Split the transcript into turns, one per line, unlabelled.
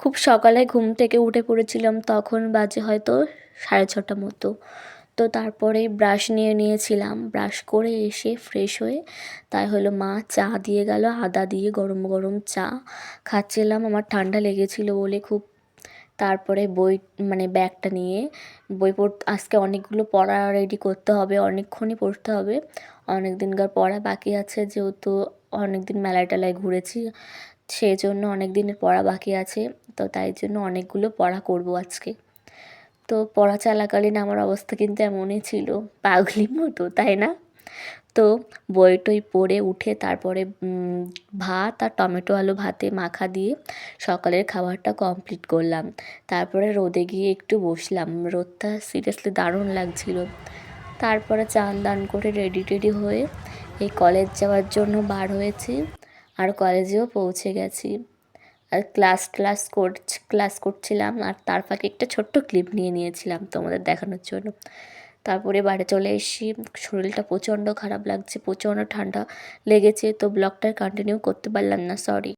খুব সকালে ঘুম থেকে উঠে পড়েছিলাম, তখন বাজে হয়তো 6:30 মতো। তো তারপরে ব্রাশ নিয়ে নিয়েছিলাম, ব্রাশ করে এসে ফ্রেশ হয়ে তাই হলো মা চা দিয়ে গেল, আদা দিয়ে গরম গরম চা খাচ্ছিলাম। আমার ঠান্ডা লেগেছিল বলে খুব। তারপরে বই মানে ব্যাগটা নিয়ে বই আজকে অনেকগুলো পড়া রেডি করতে হবে, অনেকক্ষণই পড়তে হবে, অনেক দিনকার পড়া বাকি আছে, যেহেতু অনেক দিন মেলায় টেলায় ঘুরেছি, সেই জন্য অনেক দিনের পড়া বাকি আছে। তো তাই জন্য অনেকগুলো পড়া করব আজকে। তো পড়া চলাকালীন আমার অবস্থা কিন্তু এমনই ছিল, পাগলির মতো, তাই না? তো বই টই পড়ে উঠে তারপরে ভাত আর টমেটো আলু ভাতে মাখা দিয়ে সকালের খাবারটা কমপ্লিট করলাম। তারপরে রোদে গিয়ে একটু বসলাম, রোদটা সিরিয়াসলি দারুণ লাগছিল। তারপরে চান দান করে রেডি টেডি হয়ে এই কলেজ যাওয়ার জন্য বার হয়েছি, আর কলেজেও পৌঁছে গেছি। আর ক্লাস করছিলাম, আর তার ফাঁকে একটা ছোট্ট ক্লিপ নিয়ে নিয়েছিলাম তোমাদের দেখানোর জন্য। তারপরে বাড়ি চলে এসেছি, শরীরটা প্রচণ্ড খারাপ লাগছে, প্রচণ্ড ঠান্ডা লেগেছে, তো ব্লগটা কন্টিনিউ করতে পারলাম না, সরি।